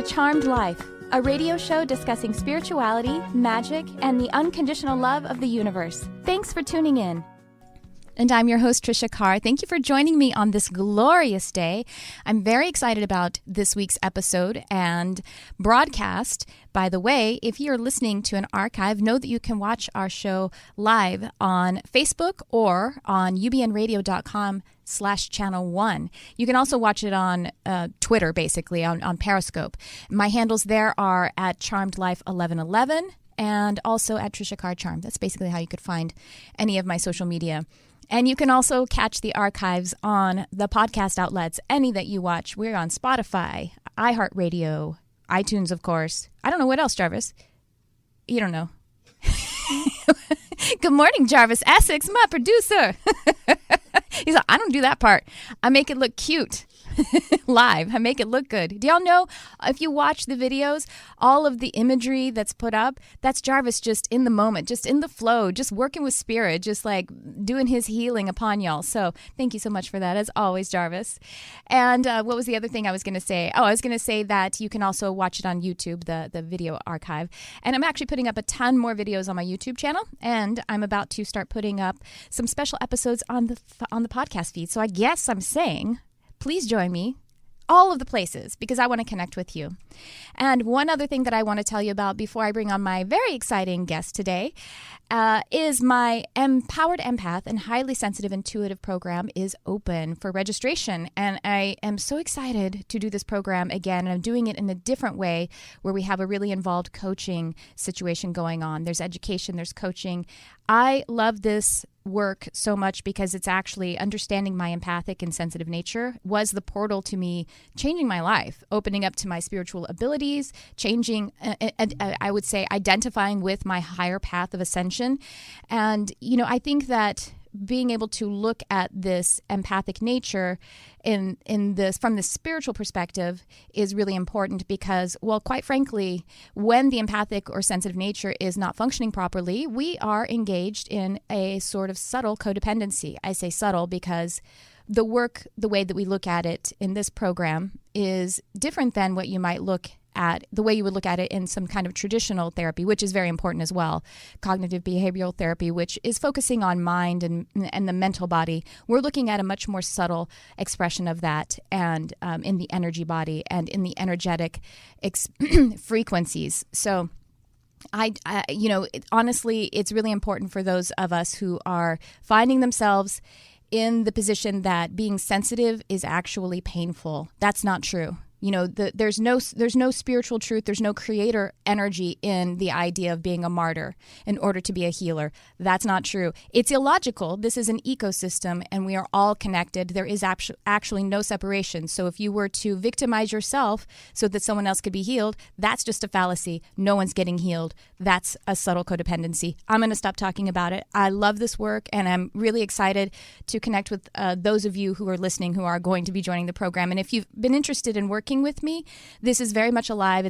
Charmed Life, a radio show discussing spirituality, magic, and the unconditional love of the universe. Thanks for tuning in. And I'm your host, Tricia Carr. Thank you for joining me on this glorious day. I'm very excited about this week's episode and broadcast. By the way, if you're listening to an archive, know that you can watch our show live on Facebook or on ubnradio.com/channel 1. You can also watch it on Twitter, basically, on Periscope. My handles there are at CharmedLife1111 and also at Tricia Carr Charm. That's basically how you could find any of my social media. And you can also catch the archives on the podcast outlets, any that you watch. We're on Spotify, iHeartRadio, iTunes, of course. I don't know what else, Jarvis. You don't know. Good morning, Jarvis Essex, my producer. He's like, I don't do that part. I make it look cute. Live. I make it look good. Do y'all know, if you watch the videos, all of the imagery that's put up, that's Jarvis just in the moment, just in the flow, just working with spirit, just like doing his healing upon y'all. So thank you so much for that, as always, Jarvis. And what was the other thing I was going to say? Oh, I was going to say that you can also watch it on YouTube, the video archive. And I'm actually putting up a ton more videos on my YouTube channel, and I'm about to start putting up some special episodes on the podcast feed. So I guess I'm saying, please join me all of the places because I want to connect with you. And one other thing that I want to tell you about before I bring on my very exciting guest today is my Empowered Empath and Highly Sensitive Intuitive program is open for registration. And I am so excited to do this program again. And I'm doing it in a different way where we have a really involved coaching situation going on. There's education, there's coaching. I love this work so much because it's actually understanding my empathic and sensitive nature was the portal to me changing my life, opening up to my spiritual abilities, changing, I would say, identifying with my higher path of ascension. And, you know, I think that being able to look at this empathic nature in this from the spiritual perspective is really important because, well, quite frankly, when the empathic or sensitive nature is not functioning properly, we are engaged in a sort of subtle codependency. I say subtle because the way that we look at it in this program is different than what you might look at, the way you would look at it in some kind of traditional therapy, which is very important as well. Cognitive behavioral therapy, which is focusing on mind and the mental body. We're looking at a much more subtle expression of that and in the energy body and in the energetic frequencies. So honestly, it's really important for those of us who are finding themselves in the position that being sensitive is actually painful. That's not true. You know, there's no spiritual truth. There's no creator energy in the idea of being a martyr in order to be a healer. That's not true. It's illogical. This is an ecosystem, and we are all connected. There is actually no separation. So if you were to victimize yourself so that someone else could be healed, that's just a fallacy. No one's getting healed. That's a subtle codependency. I'm going to stop talking about it. I love this work, and I'm really excited to connect with those of you who are listening who are going to be joining the program. And if you've been interested in working with me, this is very much alive.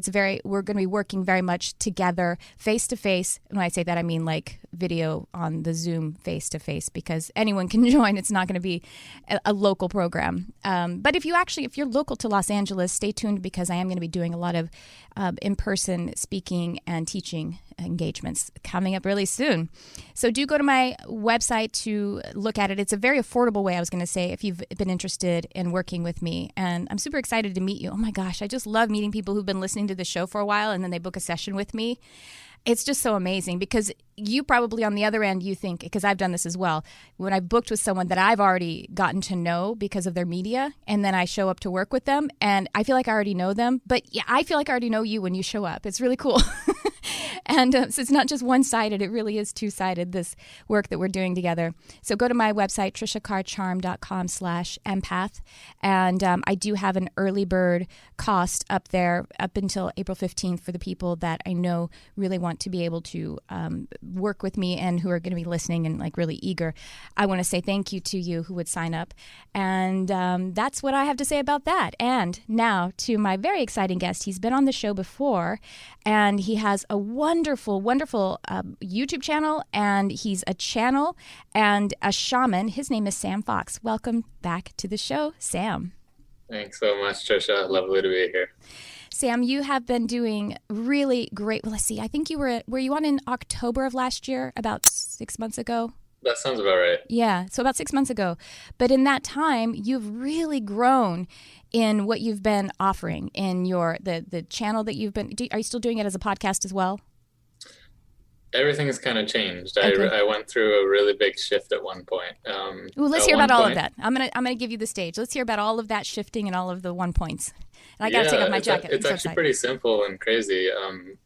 We're going to be working very much together, face to face. When I say that, I mean like video on the Zoom face to face, because anyone can join. It's not going to be a local program. But if you're local to Los Angeles, stay tuned because I am going to be doing a lot of in-person speaking and teaching engagements coming up really soon. So do go to my website to look at it. It's a very affordable way, I was going to say, if you've been interested in working with me. And I'm super excited to meet you. Oh my gosh, I just love meeting people who've been listening to the show for a while and then they book a session with me. It's just so amazing because you probably on the other end, you think, because I've done this as well, when I've booked with someone that I've already gotten to know because of their media, and then I show up to work with them and I feel like I already know them. But yeah, I feel like I already know you when you show up. It's really cool. And so it's not just one-sided. It really is two-sided, this work that we're doing together. So go to my website, triciacarcharm.com/empath. And I do have an early bird cost up there up until April 15th for the people that I know really want to be able to work with me and who are going to be listening and like really eager. I want to say thank you to you who would sign up. And that's what I have to say about that. And now to my very exciting guest. He's been on the show before, and he has a wonderful, wonderful YouTube channel, and he's a channel and a shaman. His name is Sam Fox. Welcome back to the show, Sam. Thanks so much, Tricia. Lovely to be here. Sam, you have been doing really great. Well, let's see. I think were you on in October of last year, about 6 months ago? That sounds about right. Yeah, so about 6 months ago. But in that time, you've really grown in what you've been offering in the channel that you've been. Are you still doing it as a podcast as well? Everything's kind of changed. Okay. I went through a really big shift at one point. Well, let's hear about all of that. I'm gonna give you the stage. Let's hear about all of that shifting and all of the 1 points. And I gotta take off my jacket. It's actually pretty simple and crazy.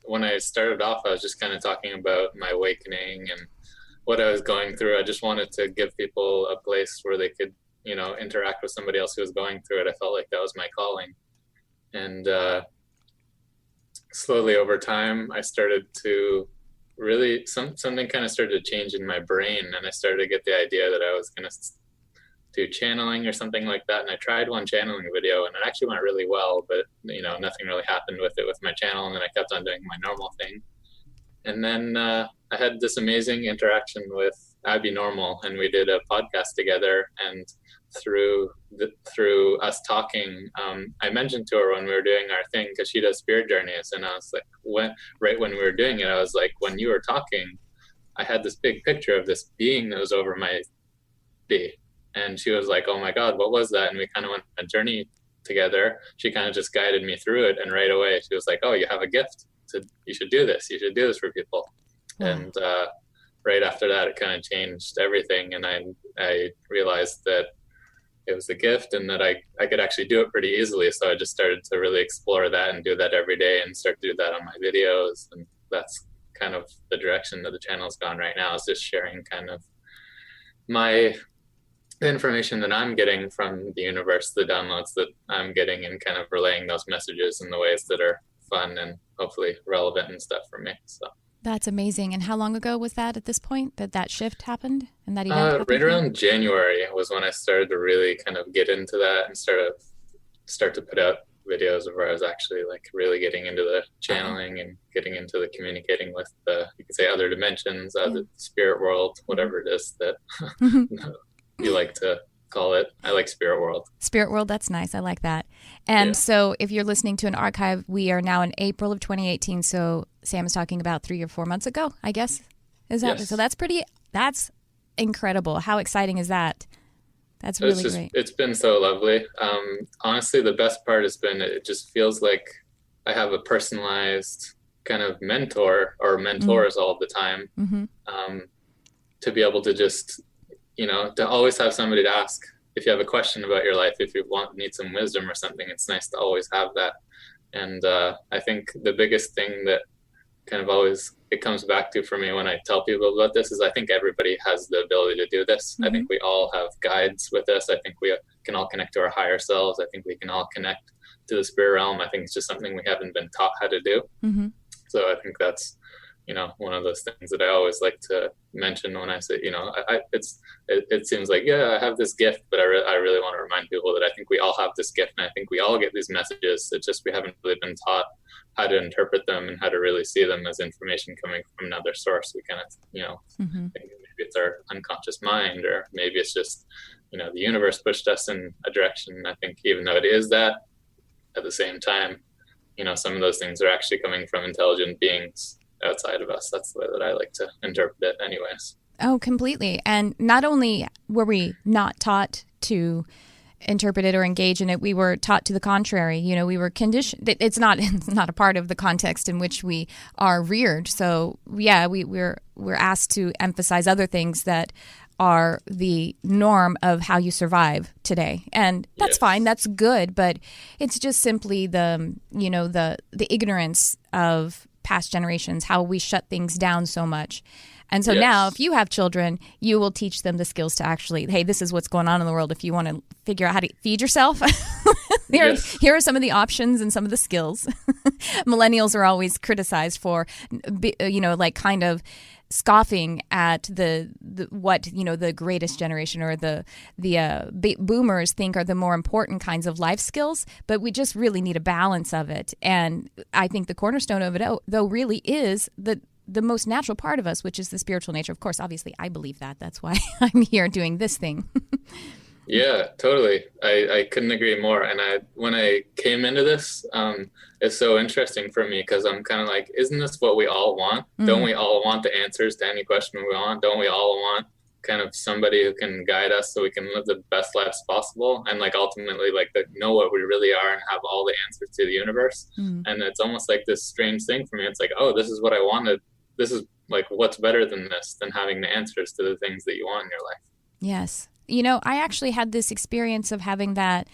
When I started off, I was just kind of talking about my awakening and what I was going through. I just wanted to give people a place where they could, interact with somebody else who was going through it. I felt like that was my calling. And slowly over time, I started to really something kind of started to change in my brain, and I started to get the idea that I was going to do channeling or something like that. And I tried one channeling video, and it actually went really well, but nothing really happened with it with my channel. And then I kept on doing my normal thing, and then I had this amazing interaction with Abby Normal, and we did a podcast together. And through us talking, I mentioned to her when we were doing our thing, because she does spirit journeys, and I was like, right when we were doing it, I was like, when you were talking, I had this big picture of this being that was over my body. And she was like, oh my God, what was that? And we kind of went on a journey together. She kind of just guided me through it, and right away she was like, oh, you have a gift. You should do this for people. And right after that, it kind of changed everything, and I realized that it was a gift, and that I could actually do it pretty easily. So I just started to really explore that and do that every day, and start to do that on my videos. And that's kind of the direction that the channel's gone right now, is just sharing kind of the information that I'm getting from the universe, the downloads that I'm getting, and kind of relaying those messages in the ways that are fun and hopefully relevant and stuff for me. So that's amazing. And how long ago was that at this point that shift happened and that event happened? Right around January was when I started to really kind of get into that and start to put out videos of where I was actually like really getting into the channeling and getting into the communicating with you could say other dimensions, the spirit world, whatever it is that you like to call it. I like spirit world. Spirit world, that's nice. I like that. And so if you're listening to an archive, we are now in April of 2018. So Sam is talking about 3 or 4 months ago, I guess. Is that so? That's incredible. How exciting is that? That's really great. It's been so lovely. Honestly, the best part has been, it just feels like I have a personalized kind of mentor or mentors all the time. To be able to just, to always have somebody to ask if you have a question about your life, if you need some wisdom or something. It's nice to always have that. And I think the biggest thing that kind of always it comes back to for me when I tell people about this is I think everybody has the ability to do this. I think we all have guides with us. I think we can all connect to our higher selves. I think we can all connect to the spirit realm. I think it's just something we haven't been taught how to do. So I think that's one of those things that I always like to mention when I say, it seems like, I have this gift, but I really want to remind people that I think we all have this gift, and I think we all get these messages. It's just we haven't really been taught how to interpret them and how to really see them as information coming from another source. We kind of, think maybe it's our unconscious mind, or maybe it's just, the universe pushed us in a direction. I think even though it is that, at the same time, some of those things are actually coming from intelligent beings outside of us. That's the way that I like to interpret it anyways. Oh, completely. And not only were we not taught to interpret it or engage in it, we were taught to the contrary. We were conditioned. It's not a part of the context in which we are reared. So we're asked to emphasize other things that are the norm of how you survive today. And that's fine. That's good. But it's just simply the ignorance of past generations, how we shut things down so much. And so now if you have children, you will teach them the skills to actually, hey, this is what's going on in the world. If you want to figure out how to feed yourself, here are some of the options and some of the skills. Millennials are always criticized for, kind of scoffing at the greatest generation or the boomers think are the more important kinds of life skills, but we just really need a balance of it. And I think the cornerstone of it, though, really is the most natural part of us, which is the spiritual nature. Of course, obviously, I believe that. That's why I'm here doing this thing. Yeah, totally. I couldn't agree more. And when I came into this, it's so interesting for me because I'm kind of like, isn't this what we all want? Don't Mm, we all want the answers to any question we want? Don't we all want kind of somebody who can guide us so we can live the best lives possible and like ultimately like know what we really are and have all the answers to the universe? mm. And it's almost like this strange thing for me. It's like, oh, this is what I wanted. This is like what's better than this, than having the answers to the things that you want in your life. Yes. I actually had this experience of having that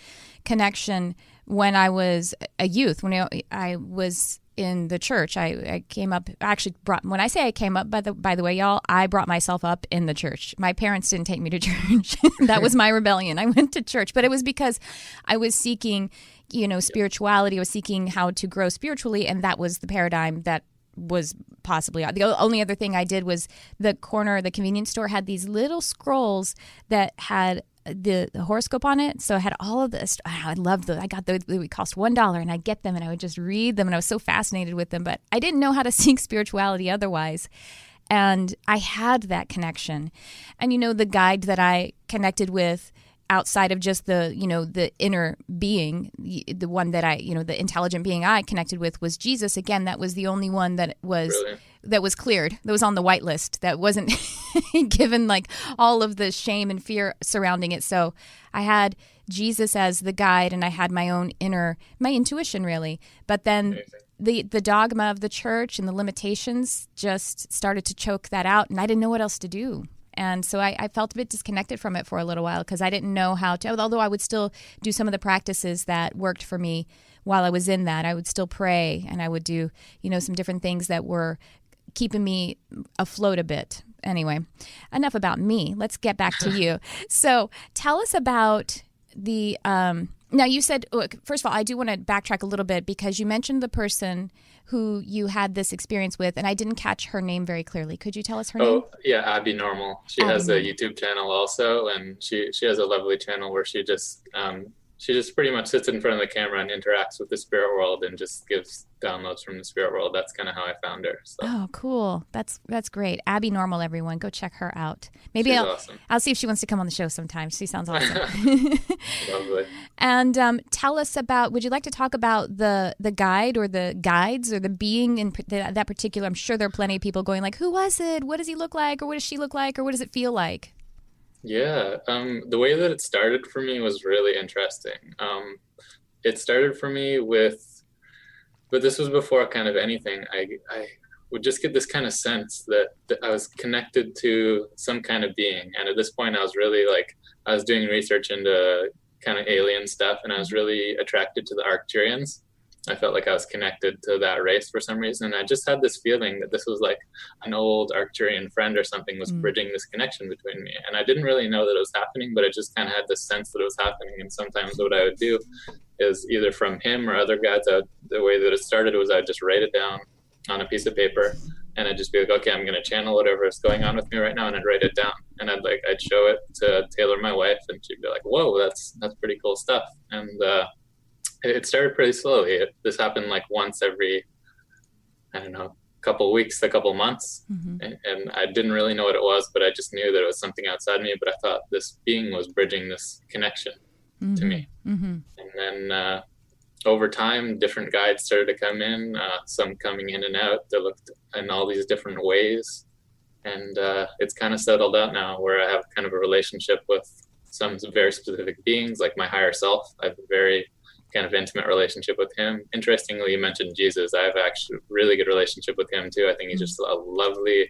connection when I was a youth, when I was in the church. I came up, actually brought, when I say I came up, by the way, y'all, I brought myself up in the church. My parents didn't take me to church. That was my rebellion. I went to church, but it was because I was seeking, spirituality. I was seeking how to grow spiritually. And that was the paradigm that was possibly the only other thing I did was the convenience store had these little scrolls that had the horoscope on it. So I had all of this. I loved them. I got those. They would cost $1 and I'd get them and I would just read them. And I was so fascinated with them, but I didn't know how to seek spirituality otherwise. And I had that connection. And, the guide that I connected with outside of just the inner being, the one that the intelligent being I connected with was Jesus. Again, that was the only one that was Really? that was cleared, that was on the white list, that wasn't given like all of the shame and fear surrounding it. So I had Jesus as the guide, and I had my intuition really. But then Amazing. the dogma of the church and the limitations just started to choke that out, and I didn't know what else to do. And so I felt a bit disconnected from it for a little while because I didn't know how to, although I would still do some of the practices that worked for me while I was in that. I would still pray, and I would do, some different things that were keeping me afloat a bit. Anyway, enough about me. Let's get back to you. So tell us about now you said, first of all, I do want to backtrack a little bit because you mentioned the person who you had this experience with, and I didn't catch her name very clearly. Could you tell us her name? Oh, yeah, Abby Normal. She Abby has a Normal. YouTube channel also, and she has a lovely channel where she just pretty much sits in front of the camera and interacts with the spirit world and just gives downloads from the spirit world. That's kind of how I found her. So Oh, cool. That's great. Abby Normal, everyone. Go check her out. Maybe she's I'll awesome. I'll see if she wants to come on the show sometime. She sounds awesome. Lovely. And tell us about, would you like to talk about the guide or the guides or the being in that particular? I'm sure there are plenty of people going like, who was it? What does he look like? Or what does she look like? Or what does it feel like? Yeah, the way that it started for me was really interesting. It started for me but this was before kind of anything. I would just get this kind of sense that I was connected to some kind of being. And at this point, I was really like, I was doing research into kind of alien stuff, and I was really attracted to the Arcturians. I felt like I was connected to that race for some reason. And I just had this feeling that this was like an old Arcturian friend or something was Mm. bridging this connection between me. And I didn't really know that it was happening, but I just kind of had this sense that it was happening. And sometimes what I would do is either from him or other guides, the way that it started was I'd just write it down on a piece of paper, and I'd just be like, okay, I'm going to channel whatever is going on with me right now, and I'd write it down, and I'd show it to Taylor, my wife, and she'd be like, whoa, that's pretty cool stuff. And it started pretty slowly. This happened like once every, I don't know, couple weeks, a couple months, Mm-hmm. and I didn't really know what it was, but I just knew that it was something outside me. But I thought this being was bridging this connection to Mm-hmm. me. Mm-hmm. And then over time, different guides started to come in, some coming in and out. They looked in all these different ways. And it's kind of settled out now where I have kind of a relationship with some very specific beings, like my higher self. I have a very kind of intimate relationship with him. Interestingly, you mentioned Jesus. I have actually a really good relationship with him too. I think he's just a lovely,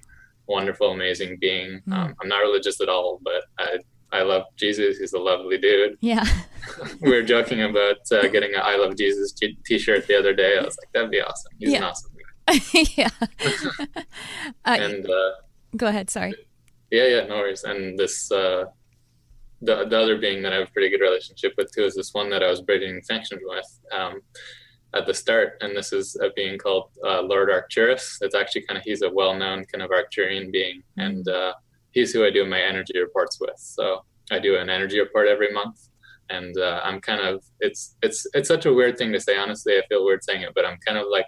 wonderful, amazing being. I'm not religious at all, but I love Jesus. He's a lovely dude. Yeah. We were joking about getting an I Love Jesus t-shirt the other day. I was like, that'd be awesome. He's an awesome guy. Yeah. And Go ahead. Sorry. yeah, no worries. And this the other being that I have a pretty good relationship with too is this one that I was bridging sanctions with at the start. And this is a being called Lord Arcturus. It's actually he's a well-known kind of Arcturian being, and he's who I do my energy reports with. So I do an energy report every month, and I'm kind of it's such a weird thing to say. Honestly, I feel weird saying it, but I'm kind of like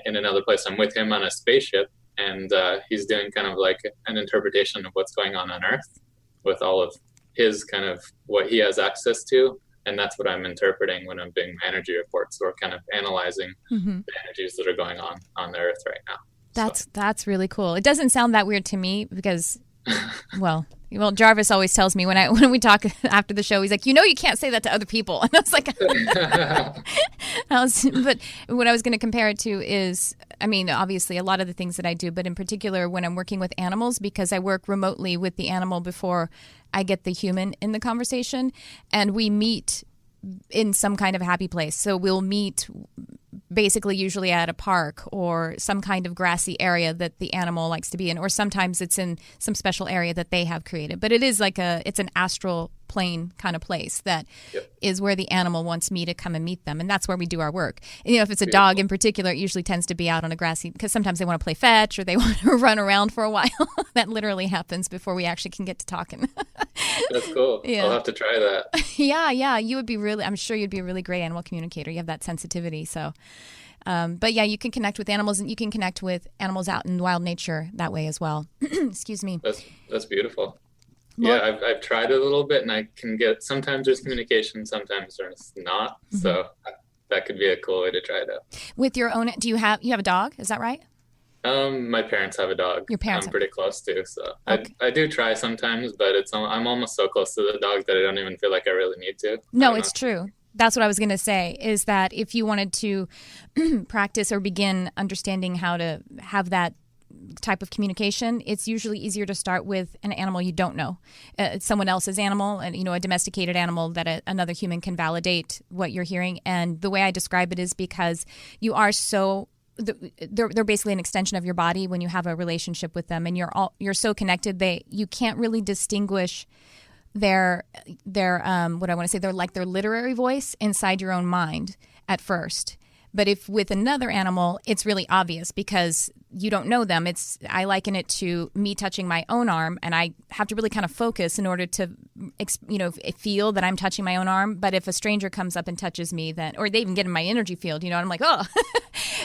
in another place. I'm with him on a spaceship, and he's doing kind of like an interpretation of what's going on Earth with all of his kind of what he has access to. And that's what I'm interpreting when I'm doing my energy reports, or kind of analyzing the energies that are going on the earth right now. That's really cool. It doesn't sound that weird to me because, well, Jarvis always tells me when we talk after the show, he's like, you can't say that to other people. And I was like, but what I was going to compare it to is, I mean, obviously a lot of the things that I do, but in particular when I'm working with animals, because I work remotely with the animal before I get the human in the conversation, and we meet in some kind of happy place. So we'll meet basically usually at a park or some kind of grassy area that the animal likes to be in, or sometimes it's in some special area that they have created. But it is like it's an astral plane kind of place that is where the animal wants me to come and meet them. And that's where we do our work. And, if it's a dog in particular, it usually tends to be out on a grassy, because sometimes they want to play fetch or they want to run around for a while. That literally happens before we actually can get to talking. That's cool. Yeah. I'll have to try that. Yeah. You would be I'm sure you'd be a really great animal communicator. You have that sensitivity. So, but yeah, you can connect with animals, and you can connect with animals out in wild nature that way as well. Excuse me. That's beautiful. Well, yeah, I've tried it a little bit, and I can get, sometimes there's communication, sometimes there's not. So that could be a cool way to try it out. With your own, you have a dog? Is that right? My parents have a dog. Your parents? I'm pretty close to, so okay. I do try sometimes, but I'm almost so close to the dog that I don't even feel like I really need to. No, it's true. That's what I was going to say, is that if you wanted to practice or begin understanding how to have that type of communication, it's usually easier to start with an animal you don't know. It's someone else's animal, and a domesticated animal that another human can validate what you're hearing. And the way I describe it is because you are so they're basically an extension of your body when you have a relationship with them, and you're so connected you can't really distinguish their what I want to say, they're like their literary voice inside your own mind at first. But if with another animal, it's really obvious because you don't know them. I liken it to me touching my own arm, and I have to really kind of focus in order to, feel that I'm touching my own arm. But if a stranger comes up and touches me, or they even get in my energy field, and I'm like, oh.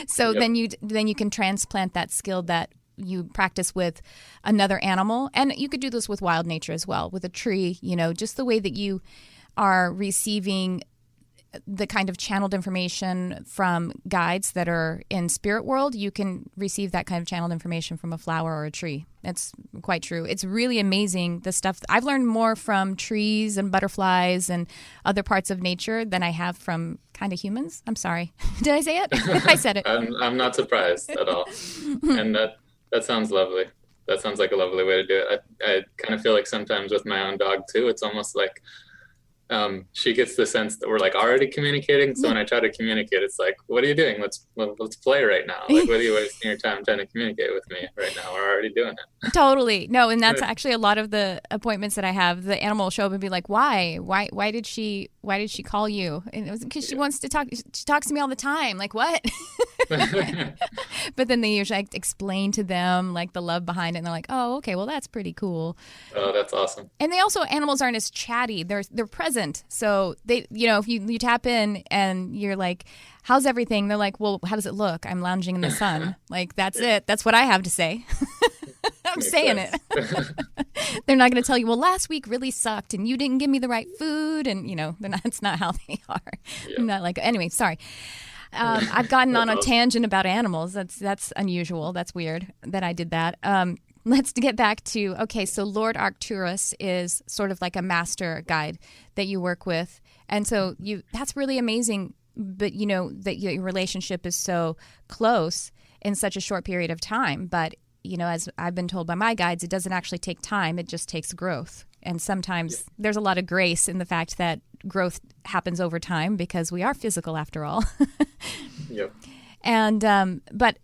So then you can transplant that skill that you practice with another animal, and you could do this with wild nature as well, with a tree. Just the way that you are receiving the kind of channeled information from guides that are in spirit world, you can receive that kind of channeled information from a flower or a tree. That's quite true. It's really amazing, the stuff. I've learned more from trees and butterflies and other parts of nature than I have from kind of humans. I'm sorry. Did I say it? I said it. I'm not surprised at all. And that sounds lovely. That sounds like a lovely way to do it. I kind of feel like sometimes with my own dog too, it's almost like she gets the sense that we're like already communicating. So when I try to communicate, it's like, what are you doing? Let's play right now. Like, what are you wasting your time trying to communicate with me right now? We're already doing it. Totally. No. And that's actually a lot of the appointments that I have. The animal will show up and be like, why did she call you? And it was because she wants to talk. She talks to me all the time. Like, what? But then they usually explain to them like the love behind it. And they're like, oh, okay, well, that's pretty cool. Oh, that's awesome. And animals aren't as chatty. They're present. So they, if you tap in and you're like, how's everything? They're like, well, how does it look? I'm lounging in the sun. Like, that's it. That's what I have to say. I'm saying it. They're not going to tell you, well, last week really sucked and you didn't give me the right food. And, that's not how they are. Yeah. Not like, anyway, sorry. I've gotten on a tangent about animals. That's unusual. That's weird that I did that. Let's get back to, okay, so Lord Arcturus is sort of like a master guide that you work with. And so that's really amazing, but that your relationship is so close in such a short period of time. But, as I've been told by my guides, it doesn't actually take time. It just takes growth. And sometimes there's a lot of grace in the fact that growth happens over time because we are physical after all. Yep. And, but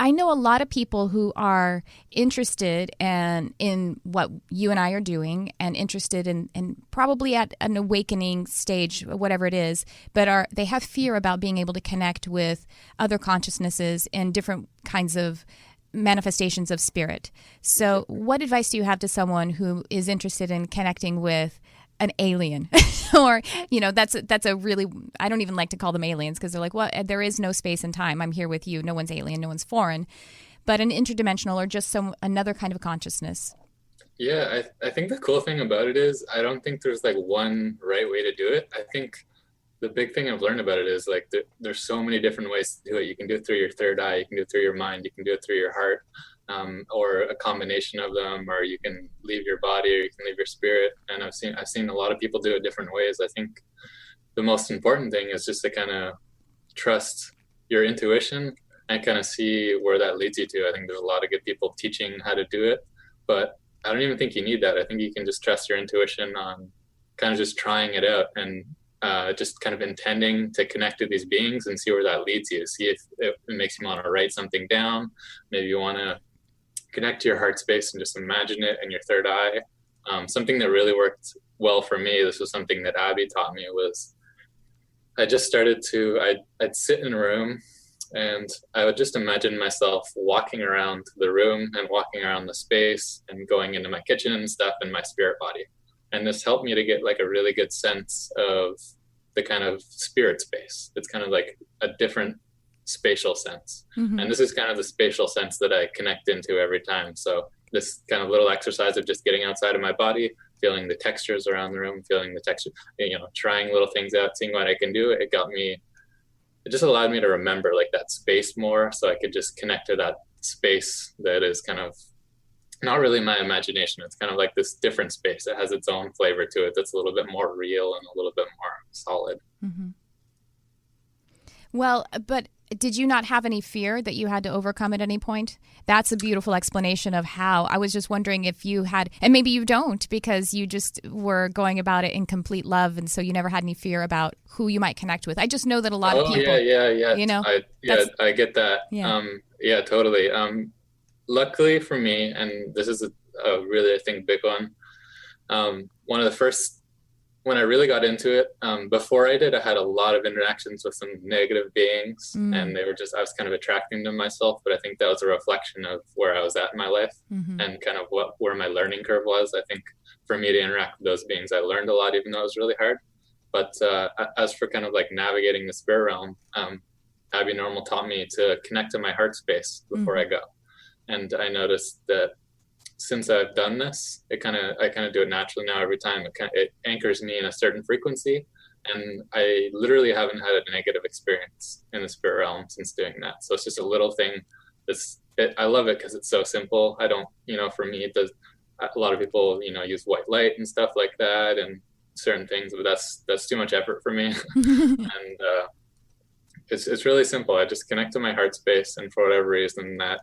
I know a lot of people who are interested in what you and I are doing and interested in probably at an awakening stage, whatever it is, but they have fear about being able to connect with other consciousnesses and different kinds of manifestations of spirit. So what advice do you have to someone who is interested in connecting with an alien? Or, that's a really, I don't even like to call them aliens because they're like, well, there is no space and time. I'm here with you. No one's alien, no one's foreign. But an interdimensional or just another kind of consciousness. Yeah, I think the cool thing about it is I don't think there's like one right way to do it. I think the big thing I've learned about it is like there's so many different ways to do it. You can do it through your third eye, you can do it through your mind, you can do it through your heart, or a combination of them, or you can leave your body, or you can leave your spirit. And I've seen a lot of people do it different ways. I think the most important thing is just to kind of trust your intuition and kind of see where that leads you to. I think there's a lot of good people teaching how to do it, but I don't even think you need that. I think you can just trust your intuition on kind of just trying it out and just kind of intending to connect to these beings and see where that leads you. See if it makes you want to write something down. Maybe you want to connect to your heart space and just imagine it in your third eye. Something that really worked well for me, this was something that Abby taught me, was I just started to, I'd sit in a room and I would just imagine myself walking around the room and walking around the space and going into my kitchen and stuff in my spirit body. And this helped me to get like a really good sense of the kind of spirit space. It's kind of like a different spatial sense. Mm-hmm. And this is kind of the spatial sense that I connect into every time. So this kind of little exercise of just getting outside of my body, feeling the textures around the room, feeling the texture, trying little things out, seeing what I can do. It just allowed me to remember like that space more, so I could just connect to that space that is kind of not really my imagination. It's kind of like this different space. It has its own flavor to it that's a little bit more real and a little bit more solid. Mm-hmm. Well, but did you not have any fear that you had to overcome at any point? That's a beautiful explanation of how. I was just wondering if you had, and maybe you don't, because you just were going about it in complete love, and so you never had any fear about who you might connect with. I just know that a lot of people. Yeah. You know, I get that. Yeah. Totally. Luckily for me, and this is a really, I think, big one. One of the first, when I really got into it, before I did, I had a lot of interactions with some negative beings, and I was kind of attracting them myself. But I think that was a reflection of where I was at in my life, and kind of where my learning curve was. I think for me to interact with those beings, I learned a lot, even though it was really hard. But as for kind of like navigating the spirit realm, Abby Normal taught me to connect to my heart space before I go. And I noticed that since I've done this, I kind of do it naturally now. Every time it anchors me in a certain frequency, and I literally haven't had a negative experience in the spirit realm since doing that. So it's just a little thing. I love it because it's so simple. I don't, for me, it does. A lot of people, use white light and stuff like that, and certain things, but that's too much effort for me. And it's really simple. I just connect to my heart space, and for whatever reason, that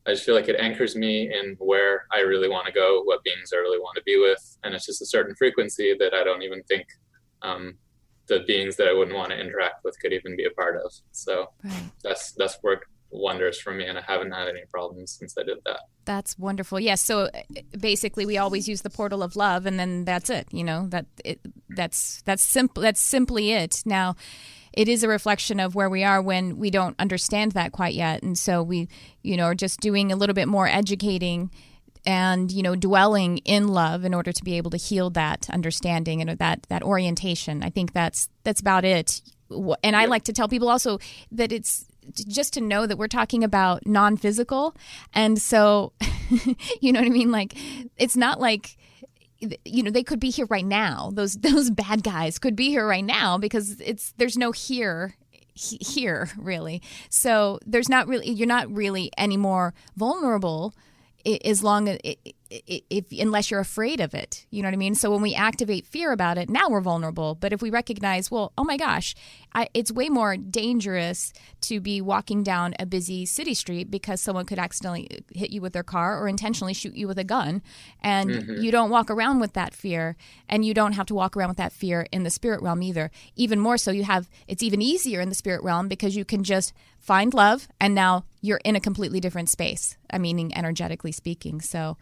I just feel like it anchors me in where I really want to go, what beings I really want to be with. And it's just a certain frequency that I don't even think the beings that I wouldn't want to interact with could even be a part of. So that's worked wonders for me, and I haven't had any problems since I did that. That's wonderful. Yes. So basically we always use the portal of love, and then that's it, that's simple. That's simply it. Now, it is a reflection of where we are when we don't understand that quite yet. And so we, are just doing a little bit more educating and, dwelling in love in order to be able to heal that understanding and that orientation. I think that's about it. And I like to tell people also that it's just to know that we're talking about non-physical. And so, you know what I mean? Like, it's not like, they could be here right now. Those bad guys could be here right now because there's no here really. So you're not really any more vulnerable as long as unless you're afraid of it. You know what I mean? So when we activate fear about it, now we're vulnerable. But if we recognize, well, oh my gosh, it's way more dangerous to be walking down a busy city street because someone could accidentally hit you with their car or intentionally shoot you with a gun. And you don't walk around with that fear, and you don't have to walk around with that fear in the spirit realm either. Even more so, it's even easier in the spirit realm because you can just find love, and now you're in a completely different space, meaning energetically speaking. So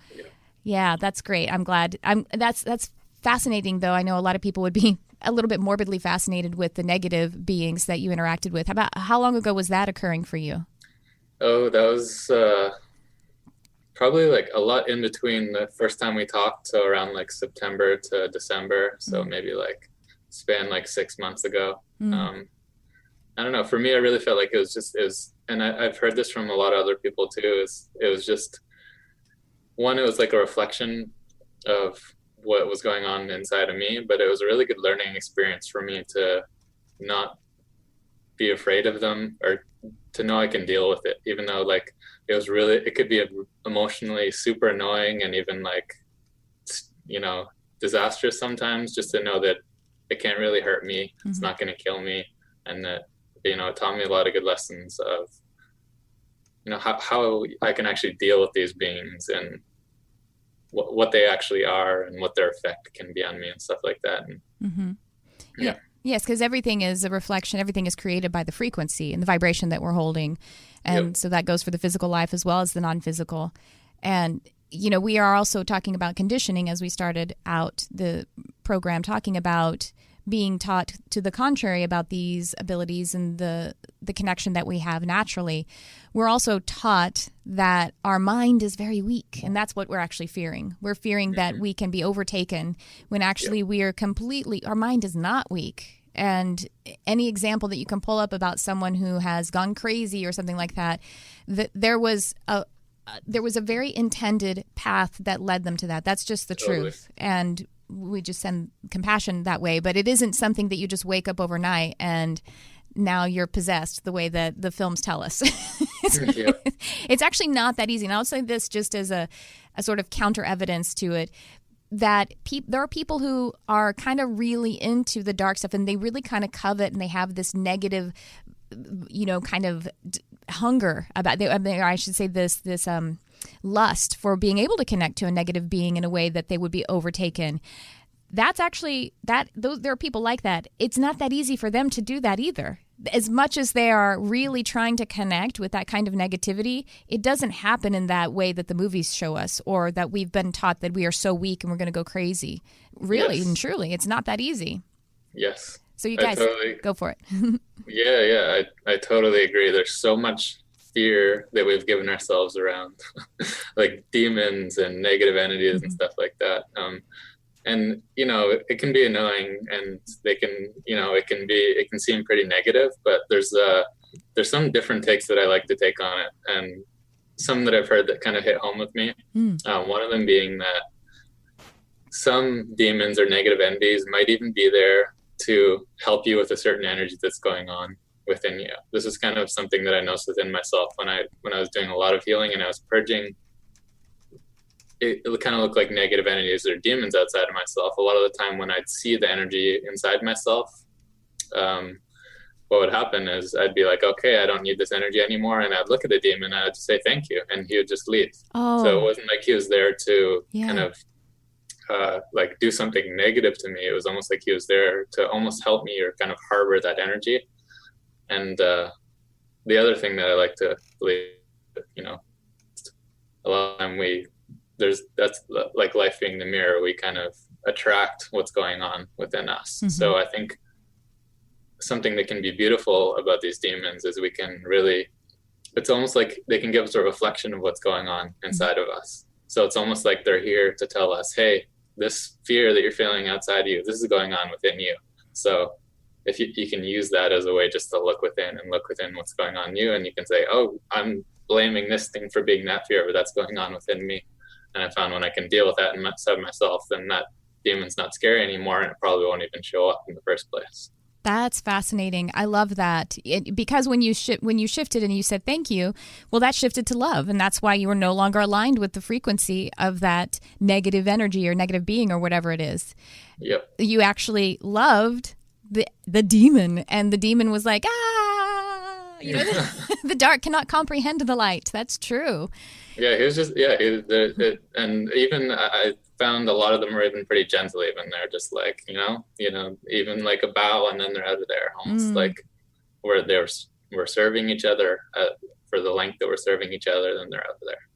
yeah, that's great. I'm glad. That's fascinating, though. I know a lot of people would be a little bit morbidly fascinated with the negative beings that you interacted with. How long ago was that occurring for you? Oh, that was probably like a lot in between the first time we talked, so around like September to December. So maybe like span like 6 months ago. I don't know. For me, I really felt like it was, and I've heard this from a lot of other people too. It was just, one, it was like a reflection of what was going on inside of me, but it was a really good learning experience for me to not be afraid of them, or to know I can deal with it, even though like it could be emotionally super annoying and even like, disastrous sometimes, just to know that it can't really hurt me. It's not going to kill me. And that, it taught me a lot of good lessons of, how I can actually deal with these beings, and what they actually are, and what their effect can be on me and stuff like that. And, yeah. Yes, because everything is a reflection. Everything is created by the frequency and the vibration that we're holding. And so that goes for the physical life as well as the non-physical. And, we are also talking about conditioning as we started out the program, talking about being taught to the contrary about these abilities and the connection that we have naturally. We're also taught that our mind is very weak, and that's what we're actually fearing. We're fearing that we can be overtaken when actually we are our mind is not weak. And any example that you can pull up about someone who has gone crazy or something like that, there was a very intended path that led them to that. That's just the truth. And we just send compassion that way, but it isn't something that you just wake up overnight and now you're possessed the way that the films tell us. It's actually not that easy. And I'll say this just as a sort of counter evidence to it, that there are people who are kind of really into the dark stuff, and they really kind of covet, and they have this negative, kind of hunger about, I should say this lust for being able to connect to a negative being in a way that they would be overtaken. That's actually, there are people like that. It's not that easy for them to do that either. As much as they are really trying to connect with that kind of negativity, it doesn't happen in that way that the movies show us, or that we've been taught that we are so weak and we're going to go crazy. Really and truly, it's not that easy. Yes. So you guys, go for it. I totally agree. There's so much fear that we've given ourselves around like demons and negative entities and stuff like that. And it can be annoying, and they can, it can seem pretty negative, but there's some different takes that I like to take on it, and some that I've heard that kind of hit home with me. One of them being that some demons or negative entities might even be there to help you with a certain energy that's going on within you. This is kind of something that I noticed within myself when I was doing a lot of healing and I was purging. It kind of looked like negative entities or demons outside of myself. A lot of the time when I'd see the energy inside myself, what would happen is I'd be like, okay, I don't need this energy anymore. And I'd look at the demon and I'd just say, thank you. And he would just leave. So it wasn't like he was there to kind of like do something negative to me. It was almost like he was there to almost help me or kind of harbor that energy. And the other thing that I like to believe, a lot of time that's like life being the mirror. We kind of attract what's going on within us. So I think something that can be beautiful about these demons is we can really, it's almost like they can give us a reflection of what's going on inside of us. So it's almost like they're here to tell us, hey, this fear that you're feeling outside of you, this is going on within you. So if you can use that as a way just to look within what's going on in you, and you can say, oh, I'm blaming this thing for being that fear, but that's going on within me. And I found when I can deal with that inside myself, then that demon's not scary anymore, and it probably won't even show up in the first place. That's fascinating. I love that. Because when you shifted and you said thank you, well, that shifted to love, and that's why you were no longer aligned with the frequency of that negative energy or negative being or whatever it is. Yep. You actually loved the demon, and the demon was like, the dark cannot comprehend the light. That's true. Yeah, he was just, and even I found a lot of them were even pretty gentle. Even they're just like, even like a bow, and then they're out of there, almost like where we're serving each other for the length that we're serving each other, then they're out of there.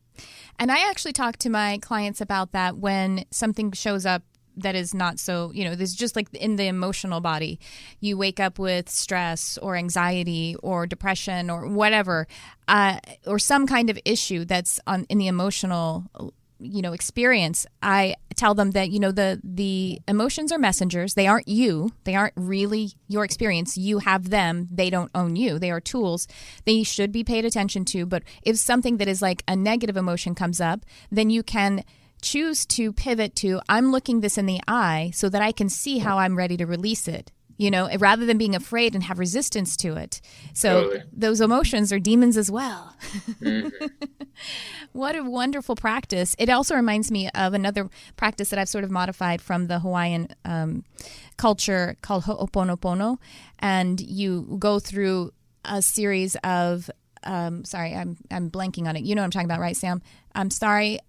And I actually talk to my clients about that when something shows up that is not so, there's just like in the emotional body, you wake up with stress or anxiety or depression or whatever, or some kind of issue that's in the emotional, experience. I tell them that, the emotions are messengers. They aren't you. They aren't really your experience. You have them. They don't own you. They are tools. They should be paid attention to. But if something that is like a negative emotion comes up, then you can choose to pivot to, I'm looking this in the eye so that I can see how I'm ready to release it, rather than being afraid and have resistance to it. So Totally. Those emotions are demons as well. Mm-hmm. What a wonderful practice. It also reminds me of another practice that I've sort of modified from the Hawaiian culture called Ho'oponopono. And you go through a series of, I'm blanking on it. You know what I'm talking about, right, Sam? I'm sorry.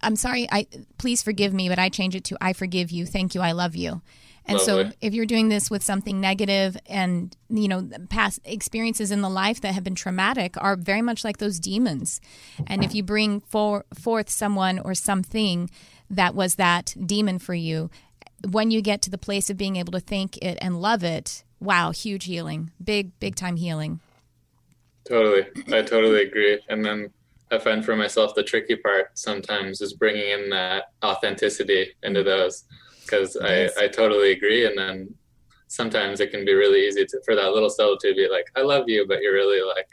Please forgive me, but I change it to, I forgive you. Thank you. I love you. And Lovely. so if you're doing this with something negative and, past experiences in the life that have been traumatic are very much like those demons. And if you bring forth someone or something that was that demon for you, when you get to the place of being able to thank it and love it, wow, huge healing, big time healing. Totally. I totally agree. And then I find for myself the tricky part sometimes is bringing in that authenticity into those. Because I totally agree. And then sometimes it can be really easy for that little soul to be like, I love you, but you're really like,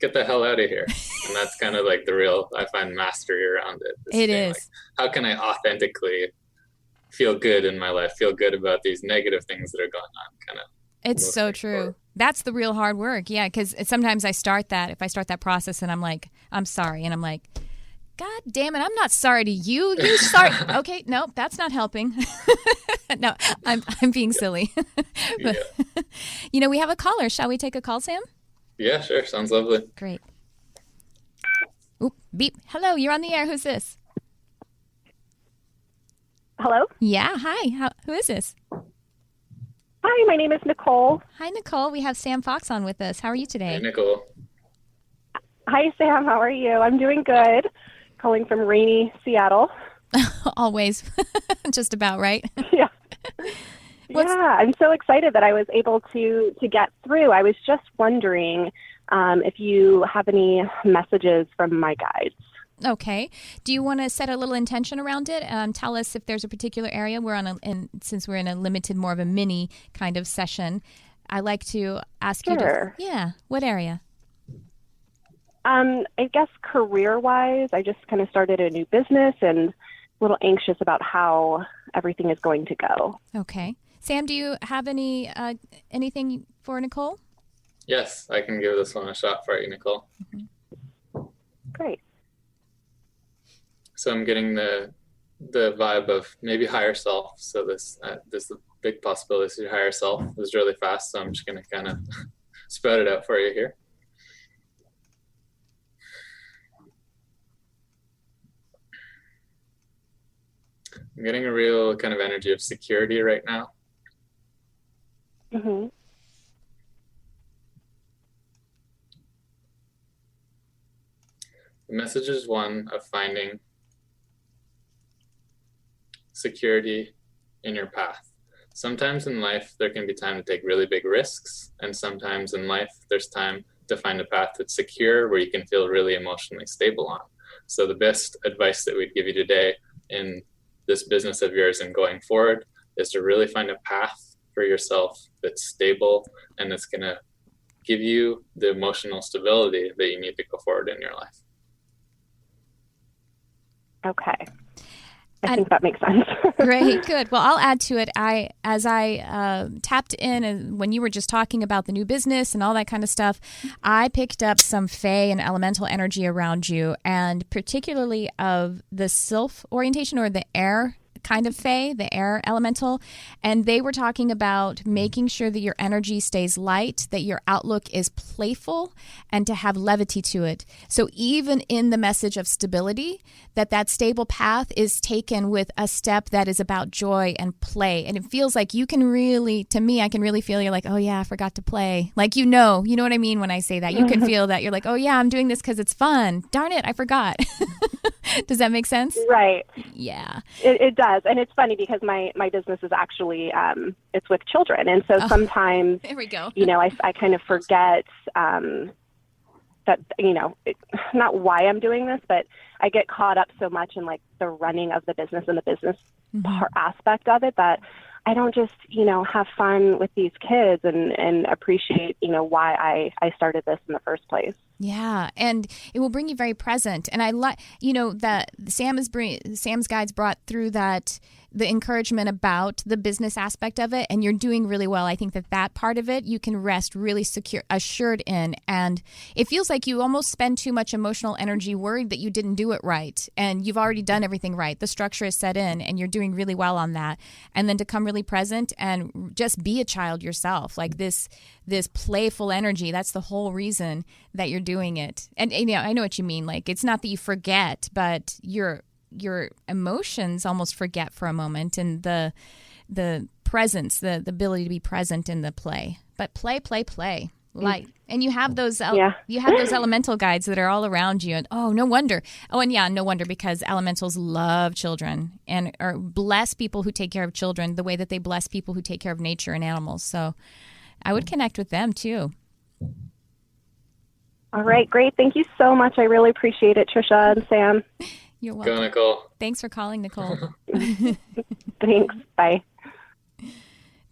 get the hell out of here. And that's kind of like the real, I find, mastery around it. It is. Like, how can I authentically feel good in my life, feel good about these negative things that are going on? Kind of. It's so true. Forward. That's the real hard work. Yeah. Because sometimes if I start that process and I'm like, I'm sorry. And I'm like, God damn it, I'm not sorry to you. You sorry. Okay, no, that's not helping. No, I'm being silly. But, we have a caller. Shall we take a call, Sam? Yeah, sure. Sounds lovely. Great. Oop, beep. Hello, you're on the air. Who's this? Hello? Yeah, hi. Who is this? Hi, my name is Nicole. Hi, Nicole. We have Sam Fox on with us. How are you today? Hey, Nicole. Hi, Sam. How are you? I'm doing good. Calling from rainy Seattle. Always. Just about, right? Yeah. Yeah, I'm so excited that I was able to get through. I was just wondering if you have any messages from my guides. Okay. Do you want to set a little intention around it? Tell us if there's a particular area. Since we're in a limited, more of a mini kind of session, I like to ask you to. Yeah. What area? I guess career-wise, I just kind of started a new business and a little anxious about how everything is going to go. Okay. Sam, do you have anything for Nicole? Yes, I can give this one a shot for you, Nicole. Mm-hmm. Great. So I'm getting the vibe of maybe higher self. So this big possibility is your higher self is really fast. So I'm just going to kind of spread it out for you here. I'm getting a real kind of energy of security right now. Mm-hmm. The message is one of finding security in your path. Sometimes in life, there can be time to take really big risks. And sometimes in life, there's time to find a path that's secure where you can feel really emotionally stable on. So the best advice that we'd give you today in this business of yours and going forward is to really find a path for yourself that's stable and that's going to give you the emotional stability that you need to go forward in your life. Okay. I think that makes sense. Great, good. Well, I'll add to it. As I tapped in, and when you were just talking about the new business and all that kind of stuff, I picked up some Fae and elemental energy around you, and particularly of the sylph orientation or the air kind of Fae, the air elemental. And they were talking about making sure that your energy stays light, that your outlook is playful, and to have levity to it. So even in the message of stability, that stable path is taken with a step that is about joy and play. And it feels like you can really, to me, I can really feel you're like, oh yeah, I forgot to play. Like, you know what I mean when I say that. You can feel that. You're like, oh yeah, I'm doing this because it's fun. Darn it, I forgot. Does that make sense? Right. Yeah. It does. And it's funny because my business is actually, it's with children. And so sometimes, there we go. I kind of forget that, not why I'm doing this, but I get caught up so much in like the running of the business and the business aspect of it that I don't just, have fun with these kids and appreciate, why I started this in the first place. Yeah, and it will bring you very present. And I like, that Sam's guides brought through that, the encouragement about the business aspect of it, and you're doing really well. I think that part of it you can rest really assured in, and it feels like you almost spend too much emotional energy worried that you didn't do it right, and you've already done everything right. The structure is set in, and you're doing really well on that. And then to come really present and just be a child yourself, like this playful energy. That's the whole reason that you're doing it. And I know what you mean. Like, it's not that you forget, but your emotions almost forget for a moment, and the presence, the ability to be present in the play. But play, light. And you have those you have those elemental guides that are all around you. And no wonder because elementals love children and bless people who take care of children the way that they bless people who take care of nature and animals. So I would connect with them too. All right, great. Thank you so much. I really appreciate it, Tricia and Sam. You're welcome. Go, Nicole. Thanks for calling, Nicole. Thanks. Bye.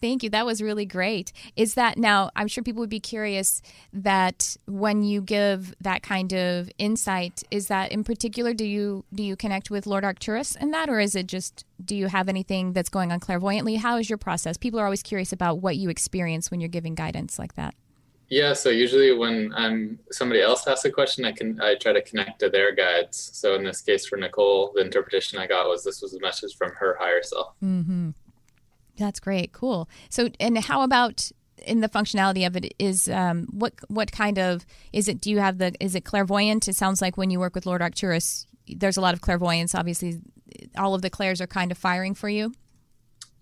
Thank you. That was really great. Is that now, I'm sure people would be curious that when you give that kind of insight, is that in particular, do you connect with Lord Arcturus in that, or is it just, do you have anything that's going on clairvoyantly? How is your process? People are always curious about what you experience when you're giving guidance like that. Yeah, so usually when somebody else asks a question, I try to connect to their guides. So in this case for Nicole, the interpretation I got was this was a message from her higher self. Mm-hmm. That's great. Cool. So, and how about in the functionality of it is, what kind of, is it clairvoyant? It sounds like when you work with Lord Arcturus, there's a lot of clairvoyance. Obviously, all of the clairs are kind of firing for you.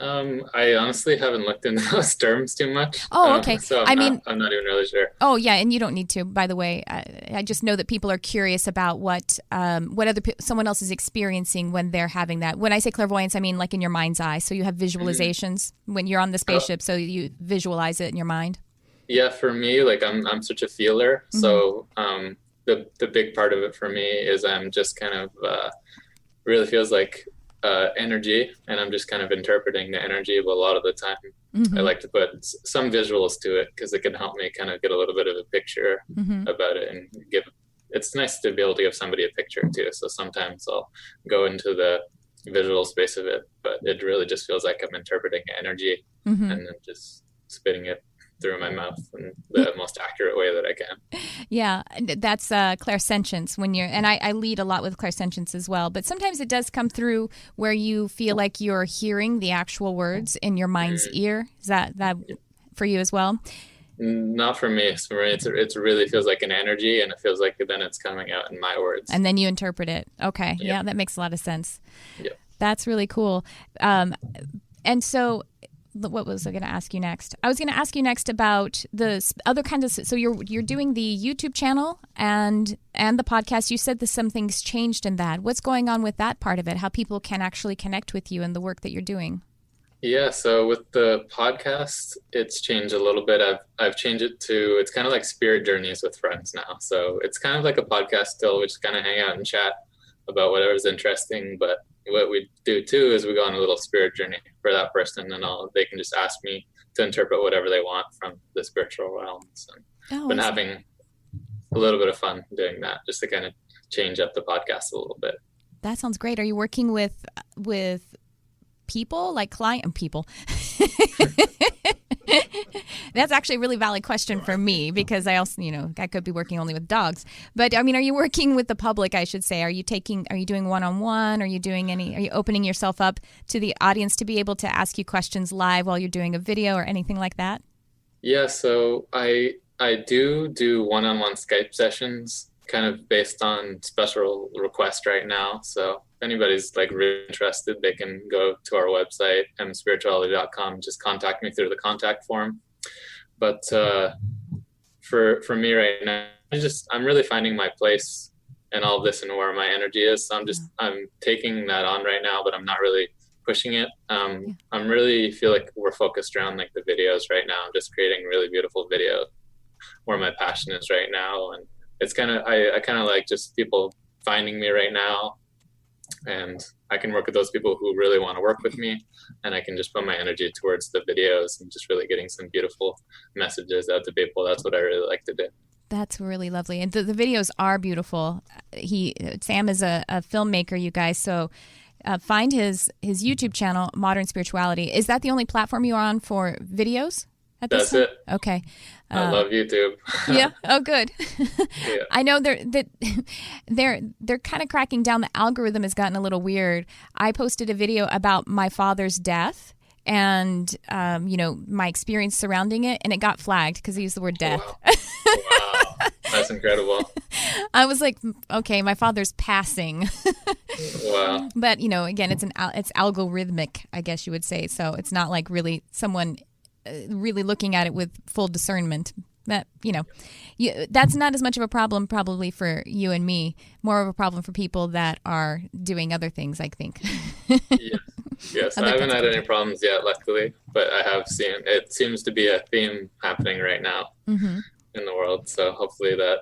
I honestly haven't looked into those terms too much. Oh, okay. So I'm not even really sure. Oh, yeah, and you don't need to. By the way, I just know that people are curious about what someone else is experiencing when they're having that. When I say clairvoyance, I mean like in your mind's eye. So you have visualizations when you're on the spaceship. So you visualize it in your mind. Yeah, for me, like I'm such a feeler. Mm-hmm. So the big part of it for me is I'm just kind of really feels like energy, and I'm just kind of interpreting the energy. But a lot of the time, mm-hmm. I like to put some visuals to it because it can help me kind of get a little bit of a picture mm-hmm. about it, and it's nice to be able to give somebody a picture too. So sometimes I'll go into the visual space of it, but it really just feels like I'm interpreting energy mm-hmm. and then just spitting it through my mouth in the most accurate way that I can. Yeah, that's clairsentience and I lead a lot with clairsentience as well, but sometimes it does come through where you feel like you're hearing the actual words in your mind's ear. Is that for you as well? Not for me. For me, it really feels like an energy, and it feels like then it's coming out in my words. And then you interpret it. Okay. Yep. Yeah, that makes a lot of sense. Yep. That's really cool. And so what was I going to ask you next? I was going to ask you next about the other kind of. So you're doing the YouTube channel and the podcast. You said that some things changed in that. What's going on with that part of it? How people can actually connect with you and the work that you're doing? Yeah. So with the podcast, it's changed a little bit. I've changed it to, it's kind of like spirit journeys with friends now. So it's kind of like a podcast still. We just kind of hang out and chat about whatever's interesting, but what we do too is we go on a little spirit journey for that person, and they can just ask me to interpret whatever they want from the spiritual realms. And been having a little bit of fun doing that, just to kind of change up the podcast a little bit. That sounds great. Are you working with people, like client people? That's actually a really valid question for me, because I also, I could be working only with dogs. But I mean, are you working with the public, I should say? Are you doing one-on-one? Are you opening yourself up to the audience to be able to ask you questions live while you're doing a video or anything like that? Yeah, so I do one-on-one Skype sessions kind of based on special request right now. So if anybody's like really interested, they can go to our website, mspirituality.com, just contact me through the contact form. But for me right now, I'm really finding my place in all of this and where my energy is. So I'm taking that on right now, but I'm not really pushing it. I'm really feel like we're focused around like the videos right now. I'm just creating really beautiful videos where my passion is right now. And it's kind of, I kind of like just people finding me right now, and I can work with those people who really want to work with me, and I can just put my energy towards the videos and just really getting some beautiful messages out to people. That's what I really like to do. That's really lovely. And the videos are beautiful. Sam is a filmmaker, you guys. So find his YouTube channel, Modern Spirituality. Is that the only platform you're on for videos? That's it. Okay. I love YouTube. Yeah. Oh, good. Yeah. I know they're kind of cracking down. The algorithm has gotten a little weird. I posted a video about my father's death and, my experience surrounding it, and it got flagged because he used the word death. Wow. That's incredible. I was like, okay, my father's passing. Wow. But, again, it's algorithmic, I guess you would say. So it's not like really someone really looking at it with full discernment. That, that's not as much of a problem probably for you and me, more of a problem for people that are doing other things, I think. Yes. I haven't had any problems yet, luckily, but I have seen, it seems to be a theme happening right now in the world. So hopefully that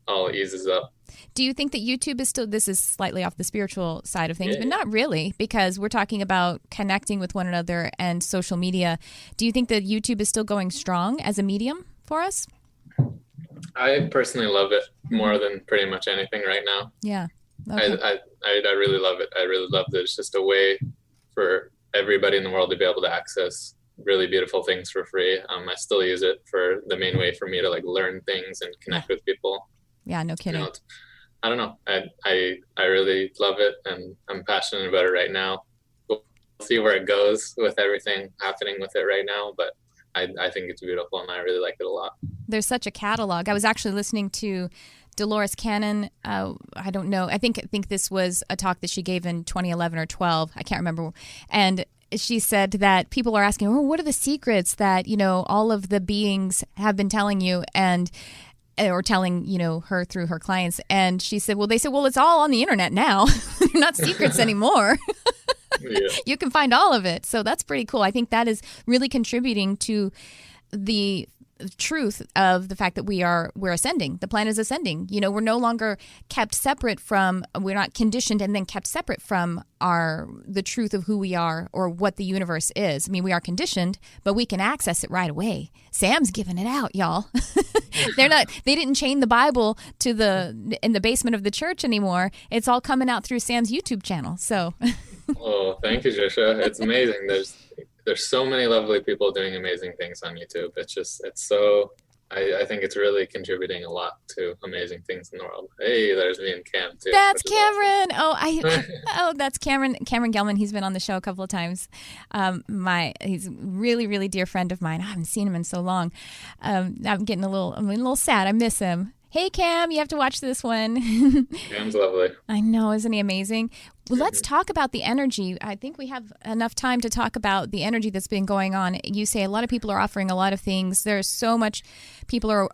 all eases up. Do you think that YouTube is still, this is slightly off the spiritual side of things, but not really, because we're talking about connecting with one another and social media. Do you think that YouTube is still going strong as a medium for us? I personally love it more than pretty much anything right now. Yeah. Okay. I really love it. I really love that it's just a way for everybody in the world to be able to access really beautiful things for free. I still use it for the main way for me to learn things and connect with people. Yeah, no kidding. I don't know. I really love it, and I'm passionate about it right now. We'll see where it goes with everything happening with it right now, but I think it's beautiful, and I really like it a lot. There's such a catalog. I was actually listening to Dolores Cannon. I don't know. I think this was a talk that she gave in 2011 or 12. I can't remember. And she said that people are asking, what are the secrets that, all of the beings have been telling you, or telling, her through her clients. And she said, it's all on the internet now. They're not secrets anymore. Yeah. You can find all of it. So that's pretty cool. I think that is really contributing to the truth of the fact that we're ascending. The planet is ascending. We're no longer kept separate from, we're not conditioned and then kept separate from the truth of who we are or what the universe is. I mean, we are conditioned, but we can access it right away. Sam's giving it out, y'all. They didn't chain the Bible in the basement of the church anymore. It's all coming out through Sam's YouTube channel. So. Oh, thank you, Tricia. It's amazing. There's so many lovely people doing amazing things on YouTube. I think it's really contributing a lot to amazing things in the world. Hey, there's me and Cam too. That's Cameron. That's Cameron. Cameron Gelman. He's been on the show a couple of times. He's a really, really dear friend of mine. I haven't seen him in so long. I'm a little sad. I miss him. Hey, Cam, you have to watch this one. Cam's lovely. I know. Isn't he amazing? Well, let's talk about the energy. I think we have enough time to talk about the energy that's been going on. You say a lot of people are offering a lot of things. There's so much people are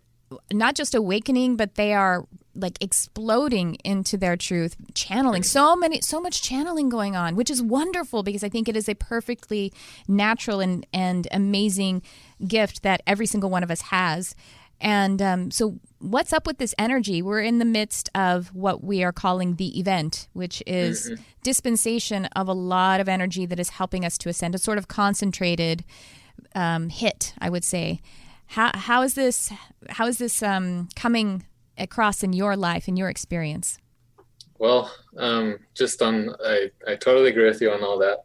not just awakening, but they are exploding into their truth, channeling. So much channeling going on, which is wonderful because I think it is a perfectly natural and amazing gift that every single one of us has. And so what's up with this energy? We're in the midst of what we are calling the event, which is dispensation of a lot of energy that is helping us to ascend, a sort of concentrated hit, I would say. How is this coming across in your life, in your experience? Well, I totally agree with you on all that.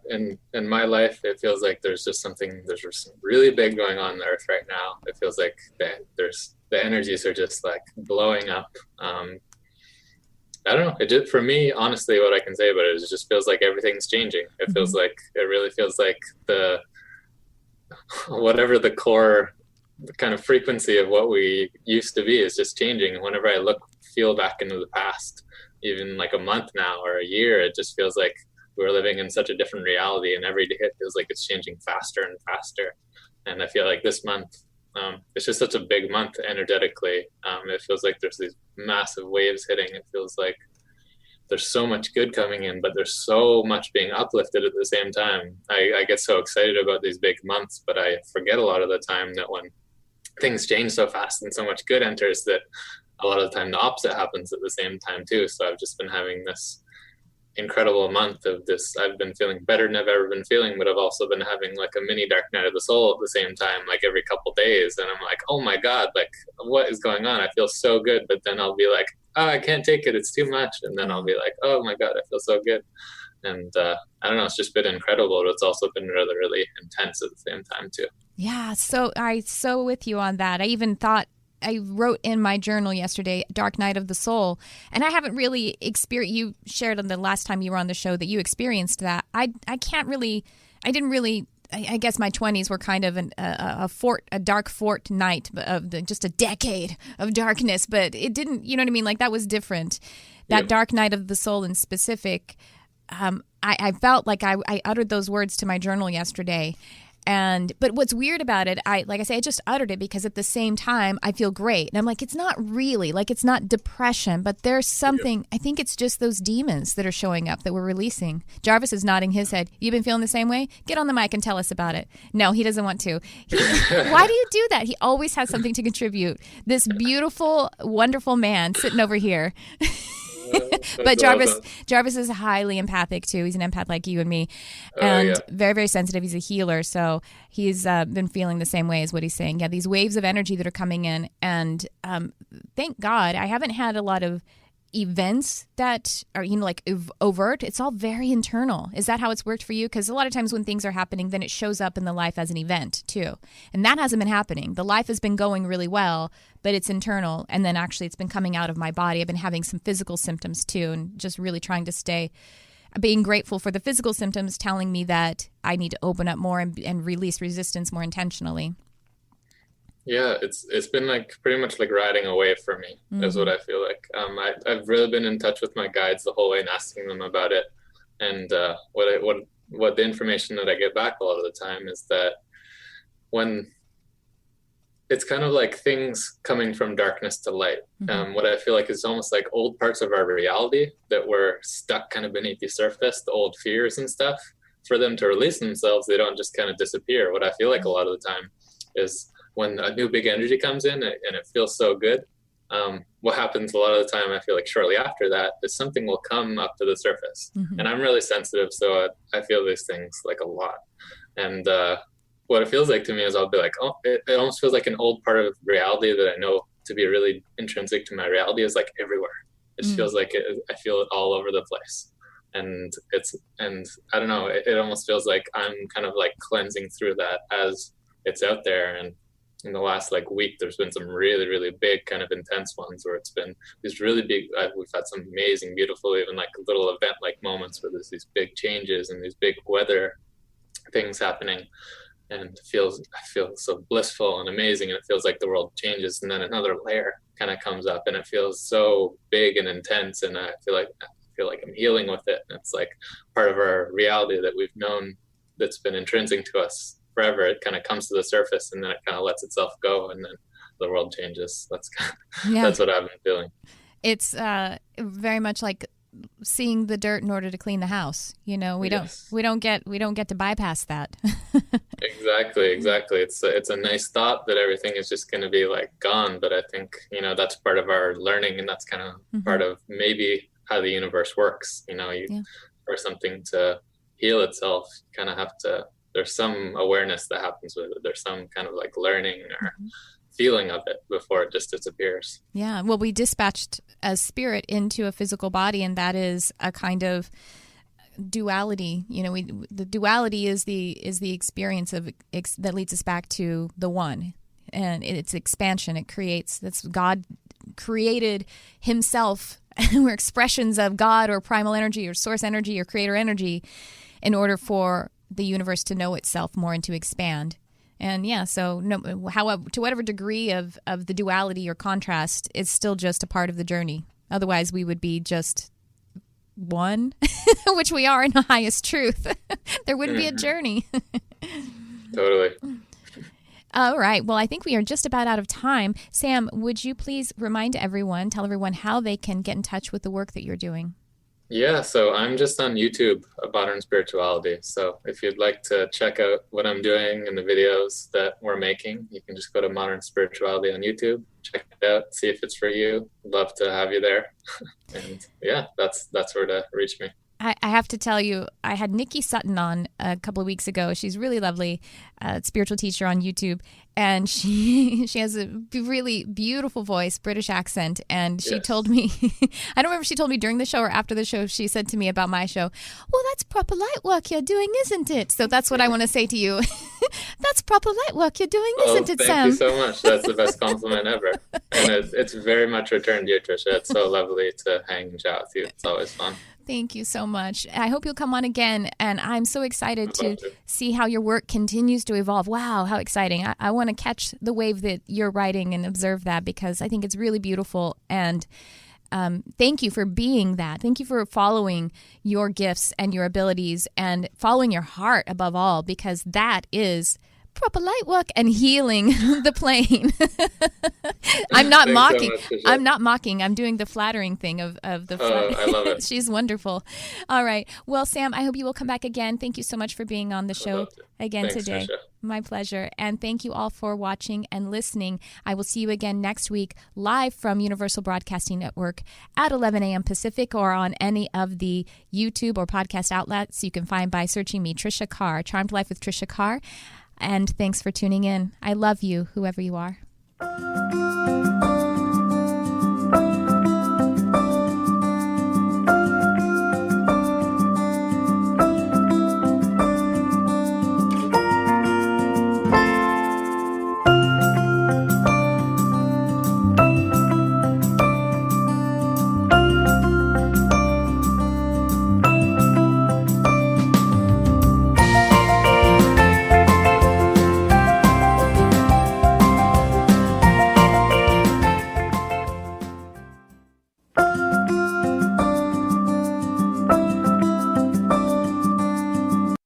In my life, it feels like there's just something really big going on Earth right now. It feels like the energies are just blowing up. I don't know. For me, honestly, what I can say about it is it just feels like everything's changing. It feels like, it really feels like whatever the core kind of frequency of what we used to be is just changing. And whenever I feel back into the past, even a month now or a year, it just feels like we're living in such a different reality, and every day it feels like it's changing faster and faster. And I feel like this month, it's just such a big month energetically. It feels like there's these massive waves hitting. It feels like there's so much good coming in, but there's so much being uplifted at the same time. I get so excited about these big months, but I forget a lot of the time that when things change so fast and so much good enters, that a lot of the time the opposite happens at the same time too. So I've just been having this incredible month of this. I've been feeling better than I've ever been feeling, but I've also been having like a mini dark night of the soul at the same time, like every couple days. And I'm like, oh my God, like what is going on? I feel so good. But then I'll be like, oh, I can't take it. It's too much. And then I'll be like, oh my God, I feel so good. And I don't know, it's just been incredible, but it's also been really, really intense at the same time too. Yeah, so with you on that. I even thought, I wrote in my journal yesterday, Dark Night of the Soul, and I haven't really experienced, you shared on the last time you were on the show that you experienced that. I guess my 20s were kind of a dark fort night of just a decade of darkness, but it didn't, you know what I mean? Like that was different. That Yep. Dark Night of the Soul in specific, I felt like I uttered those words to my journal yesterday. But what's weird about it, I just uttered it because at the same time I feel great. And I'm like, it's not really, like it's not depression, but there's something, I think it's just those demons that are showing up that we're releasing. Jarvis is nodding his head. You've been feeling the same way? Get on the mic and tell us about it. No, he doesn't want to. Why do you do that? He always has something to contribute. This beautiful, wonderful man sitting over here. But Jarvis is highly empathic too. He's an empath like you and me, and very, very sensitive. He's a healer, so he's been feeling the same way as what he's saying. Yeah, these waves of energy that are coming in, and thank God I haven't had a lot of events that are, like overt. It's all very internal. Is that how it's worked for you? Because a lot of times when things are happening, then it shows up in the life as an event too, and that hasn't been happening. The life has been going really well, but it's internal, and then actually it's been coming out of my body. I've been having some physical symptoms too, and just really trying to being grateful for the physical symptoms telling me that I need to open up more and release resistance more intentionally. Yeah, it's been like pretty much like riding a wave for me, is what I feel like. I've really been in touch with my guides the whole way and asking them about it. And what the information that I get back a lot of the time is that when it's kind of like things coming from darkness to light. What I feel like is almost like old parts of our reality that were stuck kind of beneath the surface, the old fears and stuff. For them to release themselves, they don't just kind of disappear. What I feel like a lot of the time is when a new big energy comes in and it feels so good, what happens a lot of the time, I feel like shortly after that, is something will come up to the surface. And I'm really sensitive, so I feel these things like a lot. And what it feels like to me is I'll be like, oh, it almost feels like an old part of reality that I know to be really intrinsic to my reality is like everywhere. It feels like I feel it all over the place. And I don't know, it almost feels like I'm kind of like cleansing through that as it's out there. And in the last like week, there's been some really, really big kind of intense ones where it's been these really big, we've had some amazing, beautiful, even like little event like moments where there's these big changes and these big weather things happening. And I feel so blissful and amazing. And it feels like the world changes. And then another layer kind of comes up and it feels so big and intense. And I feel like I'm healing with it. And it's like part of our reality that we've known that's been intrinsic to us forever. It kind of comes to the surface and then it kind of lets itself go and then the world changes. That's what I've been feeling. It's very much like seeing the dirt in order to clean the house. We don't get to bypass that. Exactly. It's a nice thought that everything is just going to be like gone. But I think, that's part of our learning, and that's kind of part of maybe how the universe works. For something to heal itself, you kind of have to, there's some awareness that happens with it. There's some kind of like learning or feeling of it before it just disappears. Yeah. Well, we dispatched a spirit into a physical body, and that is a kind of duality. The duality is the experience of that leads us back to the one, and it's expansion. It creates. That's God created Himself. We're expressions of God or primal energy or source energy or creator energy in order for the universe to know itself more and to expand. And so however, to whatever degree of the duality or contrast, it's still just a part of the journey. Otherwise, we would be just one, which we are in the highest truth. There wouldn't be a journey. Totally. All right. Well, I think we are just about out of time. Sam, would you please tell everyone how they can get in touch with the work that you're doing? Yeah, so I'm just on YouTube, Modern Spirituality. So if you'd like to check out what I'm doing and the videos that we're making, you can just go to Modern Spirituality on YouTube, check it out, see if it's for you. Love to have you there. And yeah, that's where to reach me. I have to tell you, I had Nikki Sutton on a couple of weeks ago. She's really lovely, spiritual teacher on YouTube, and she has a really beautiful voice, British accent, and she told me, I don't remember if she told me during the show or after the show, she said to me about my show, well, that's proper light work you're doing, isn't it? So that's what I want to say to you. That's proper light work you're doing, isn't it, Sam? Thank you so much. That's the best compliment ever. And it's very much returned to you, Tricia. It's so lovely to hang and chat with you. It's always fun. Thank you so much. I hope you'll come on again. And I'm so excited to see how your work continues to evolve. Wow, how exciting. I want to catch the wave that you're riding and observe that, because I think it's really beautiful. And thank you for being that. Thank you for following your gifts and your abilities and following your heart above all, because that is proper light work and healing the plane. I'm not mocking. So much, I'm not mocking. I'm doing the flattering thing of the I love it. She's wonderful. All right. Well, Sam, I hope you will come back again. Thank you so much for being on the show again today. Tricia. My pleasure. And thank you all for watching and listening. I will see you again next week live from Universal Broadcasting Network at 11 a.m. Pacific, or on any of the YouTube or podcast outlets you can find by searching me, Tricia Carr, Charmed Life with Tricia Carr. And thanks for tuning in. I love you, whoever you are.